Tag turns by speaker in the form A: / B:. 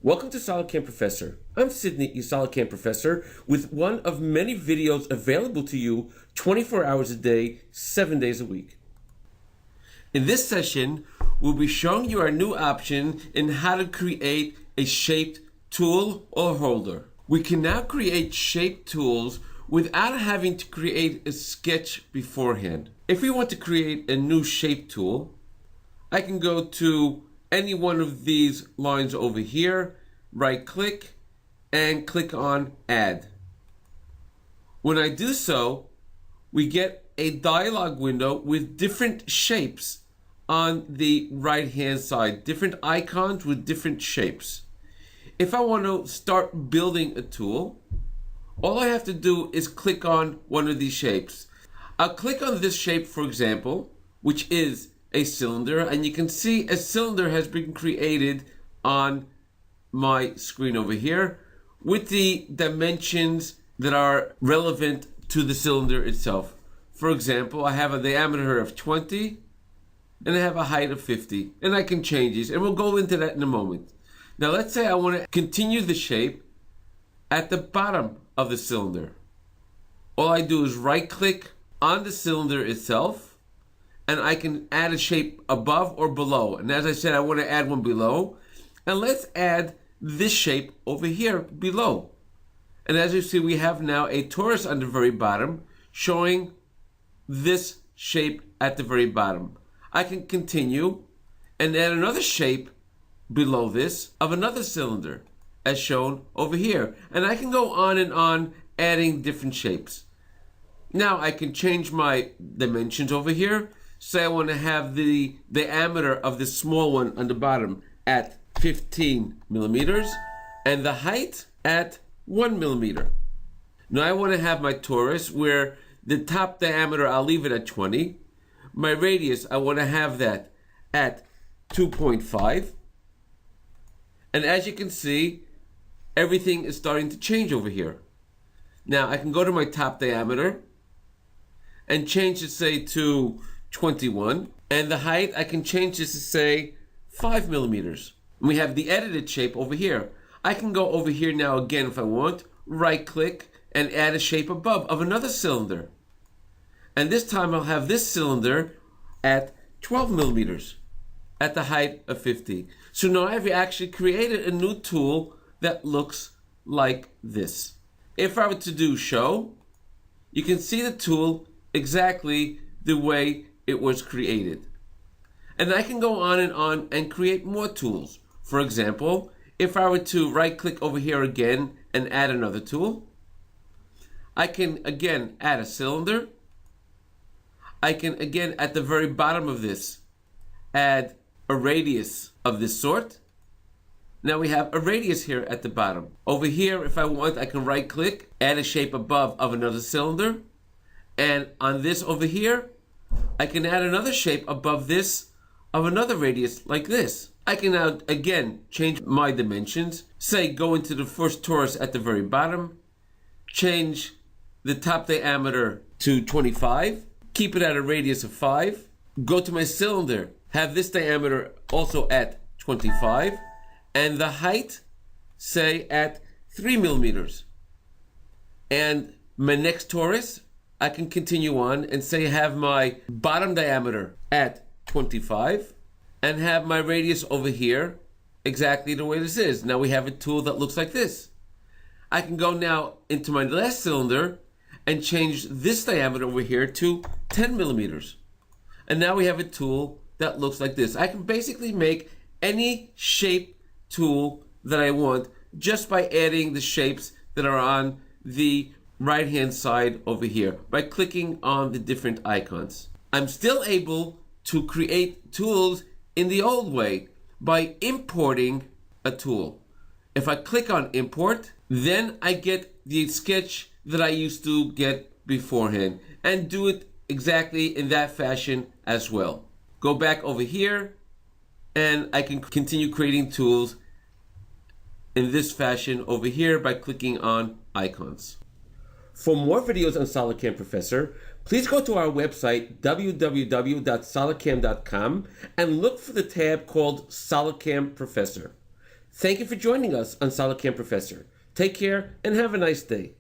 A: Welcome to SolidCAM Professor. I'm Sydney, your SolidCAM Professor, with one of many videos available to you 24 hours a day, 7 days a week. In this session, we'll be showing you our new option in how to create a shaped tool or holder. We can now create shaped tools without having to create a sketch beforehand. If we want to create a new shape tool, I can go to any one of these lines over here, right click, and click on Add. When I do so, we get a dialog window with different shapes on the right hand side, different icons with different shapes. If I want to start building a tool, all I have to do is click on one of these shapes. I'll click on this shape, for example, which is a cylinder, and you can see a cylinder has been created on my screen over here with the dimensions that are relevant to the cylinder itself. For example, I have a diameter of 20 and I have a height of 50, and I can change these, and we'll go into that in a moment. Now let's say I want to continue the shape at the bottom of the cylinder. All I do is right click on the cylinder itself, and I can add a shape above or below. And as I said, I want to add one below. And let's add this shape over here below. And as you see, we have now a torus on the very bottom showing this shape at the very bottom. I can continue and add another shape below this of another cylinder as shown over here. And I can go on and on adding different shapes. Now I can change my dimensions over here. Say I want to have the diameter of this small one on the bottom at 15 millimeters and the height at 1 millimeter. Now I want to have my torus where the top diameter, I'll leave it at 20. My radius, I want to have that at 2.5. And as you can see, everything is starting to change over here. Now I can go to my top diameter and change it, say, to 21, and the height I can change this to say 5 millimeters. And we have the edited shape over here. I can go over here now again if I want, right click and add a shape above of another cylinder. And this time I'll have this cylinder at 12 millimeters at the height of 50. So now I've actually created a new tool that looks like this. If I were to do show, you can see the tool exactly the way it was created. And I can go on and create more tools. For example, if I were to right click over here again and add another tool, I can again add a cylinder. I can again at the very bottom of this add a radius of this sort. Now we have a radius here at the bottom. Over here, if I want, I can right click, add a shape above of another cylinder. And on this over here, I can add another shape above this of another radius like this. I can now again change my dimensions. Say go into the first torus at the very bottom, change the top diameter to 25, keep it at a radius of 5, go to my cylinder, have this diameter also at 25, and the height say at 3 millimeters. And my next torus, I can continue on and say have my bottom diameter at 25 and have my radius over here exactly the way this is. Now we have a tool that looks like this. I can go now into my last cylinder and change this diameter over here to 10 millimeters. And now we have a tool that looks like this. I can basically make any shape tool that I want just by adding the shapes that are on the right hand side over here by clicking on the different icons. I'm still able to create tools in the old way by importing a tool. If I click on import, then I get the sketch that I used to get beforehand and do it exactly in that fashion as well. Go back over here and I can continue creating tools in this fashion over here by clicking on icons. For more videos on SolidCAM Professor, please go to our website, www.solidcam.com, and look for the tab called SolidCAM Professor. Thank you for joining us on SolidCAM Professor. Take care and have a nice day.